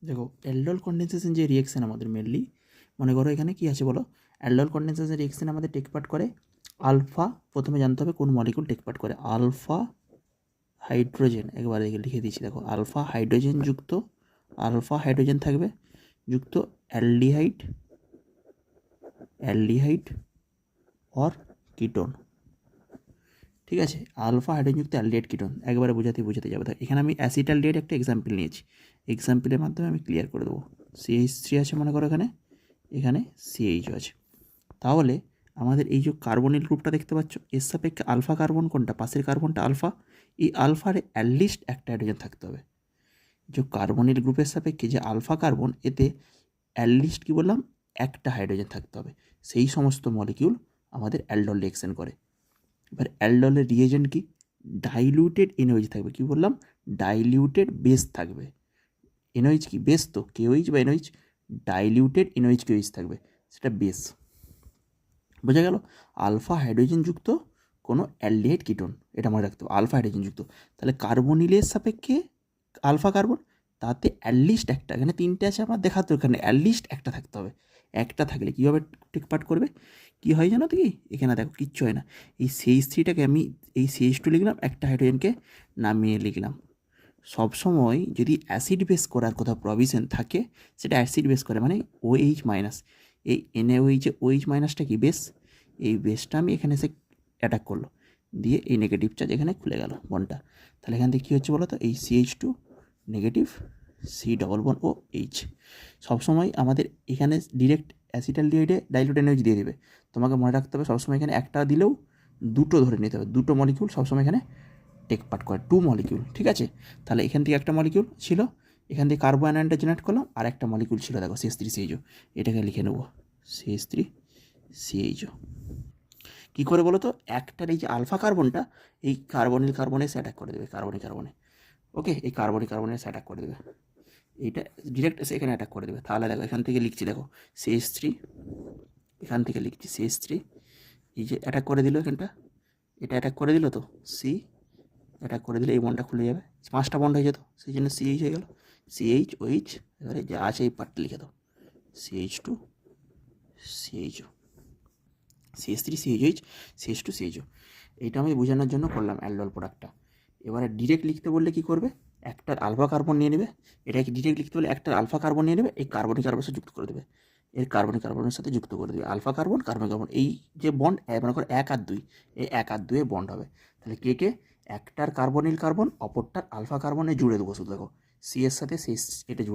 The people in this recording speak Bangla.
দেখো অ্যালডোল কনডেনসেশন যে রিয়েকশন আমাদের মেনলি মনে করো এখানে কি আছে বলো, অ্যালডোল কনডেনসেশন রিয়েকশন আমাদের টেক পার্ট করে আলফা, প্রথমে জানতে হবে কোন মলিকুল টেক পার্ট করে, আলফা হাইড্রোজেন, একবার লিখে দিচ্ছি দেখো, আলফা হাইড্রোজেন যুক্ত, আলফা হাইড্রোজেন থাকবে যুক্ত অ্যালডিহাইড, অ্যালডিহাইড অর কিটোন, ঠিক আছে, আলফা হাইড্রোজেনযুক্ত অ্যালডিহাইড কিটোন, একবারে বোঝাতে যাবে। এখানে আমি অ্যাসিটালডিহাইড একটা এক্সাম্পল নিয়েছি, এক্সাম্পলের মাধ্যমে আমি ক্লিয়ার করে দেবো। CH3 আছে মনে করো এখানে, এখানে CH আছে। তাহলে আমাদের এই যে কার্বনিল গ্রুপটা দেখতে পাচ্ছ, এর সাপেক্ষে আলফা কার্বন কোনটা, পাশের কার্বনটা আলফা, এই আলফারে অ্যাটলিস্ট একটা হাইড্রোজেন থাকতে হবে। যে কার্বনিল গ্রুপের সাপেক্ষে যে আলফা কার্বন, এতে অ্যাটলিস্ট কী বললাম, একটা হাইড্রোজেন থাকতে হবে। সেই সমস্ত মলিকিউল আমাদের অ্যালডল রিঅ্যাকশন করে। এবার অ্যালডলের রিয়েজেন্ট কি, ডাইলিউটেড এনওএইচ থাকবে, কি বললাম, ডাইলিউটেড বেস থাকবে। এনওএইচ কি বেস, তো কেওএইচ বা এনওএইচ, ডাইলিউটেড এনওএইচ কেওএইচ থাকবে, সেটা বেস। বোঝা গেল, আলফা হাইড্রোজেন যুক্ত কোনো অ্যালডিহাইড কিটোন, এটা মনে রাখতে হবে, আলফা হাইড্রোজেন যুক্ত। তাহলে কার্বনিলের সাপেক্ষে আলফা কার্বন, তাতে অ্যাটলিস্ট একটা, এখানে তিনটে আছে আমার দেখাতে, এখানে অ্যাটলিস্ট একটা থাকতে হবে। একটা থাকলে কীভাবে টেক পার্ট করবে, কী হয় জানো তো, কি এখানে দেখো কিচ্ছু হয় না, এই CH3টাকে আমি এই CH2 লিখলাম, একটা হাইড্রোজেনকে নামিয়ে লিখলাম। সবসময় যদি অ্যাসিড বেস করার কোথাও প্রভিশন থাকে, সেটা অ্যাসিড বেস করে, মানে OH মাইনাস, এই NaOH OH মাইনাসটা কি বেস, এই বেসটা আমি এখানে এসে অ্যাটাক করলো, দিয়ে এই নেগেটিভ চার্জ এখানে খুলে গেল বনটা। তাহলে এখান থেকে কী হচ্ছে বলো তো, এই CH2 নেগেটিভ C⋯OH। সবসময় আমাদের এখানে ডিরেক্ট অ্যাসিটালডিহাইডে ডাইলুট এনার্জি দিয়ে দেবে, তোমাকে মনে রাখতে হবে সবসময় এখানে একটা দিলেও দুটো ধরে নিতে হবে, দুটো মলিকিউল সবসময় এখানে টেক পার্ট করে, 2 মলিকিউল, ঠিক আছে। তাহলে এখান থেকে একটা মলিকিউল ছিল, এখান থেকে কার্বো অ্যানায়নটা জেনারেট করলাম, আর একটা মলিকিউল ছিল দেখো CH3CHO, এটাকে লিখে নেবো CH3CHO। কী করে বলো তো, একটার এই যে আলফা কার্বনটা এই কার্বনিল কার্বনে এসে অ্যাটাক করে দেবে, কার্বনিক কার্বনে, ওকে, এই কার্বনিক কার্বনে এসে অ্যাটাক করে দেবে, এইটা ডিরেক্ট এসে এখানে অ্যাটাক করে দেবে। তাহলে দেখো এখান থেকে লিখছি, দেখো CH3, এখান থেকে লিখছি CH3, এই যে অ্যাটাক করে দিল এখানটা, এটা অ্যাটাক করে দিল, তো সি অ্যাটাক করে দিলে এই বন্ডটা খুলে যাবে, 5টা বন্ড হয়ে যেত, সেই জন্য CH হয়ে গেল, CHOH। এবারে যা আছে এই পার্টটা লিখে দাও, CH2 CHO, CH3CHOH, CH2 CHO। এইটা আমি বোঝানোর জন্য করলাম অ্যালডল প্রোডাক্টটা। এবারে ডিরেক্ট লিখতে বললে কী করবে, একটা আলফা কার্বন নিয়ে নেবে, এটাকে ডিরেক্ট লিখতে বলে একটা আলফা কার্বন নিয়ে নেবে, এই কার্বনিক কার্বনের সাথে যুক্ত করে দেবে, এর কার্বনিক কার্বনের সাথে যুক্ত করে দেবে, আলফা কার্বন কার্বনিক কার্বন, এই যে বন্ড মনে করো 1 আর 2, এই 1 আর 2 বন্ড হবে। তাহলে কে একটার কার্বনিল কার্বন অপরটার আলফা কার্বনে জুড়ে দেবো, শুধু দেখো সি এর সাথে সি এটা জুড়ে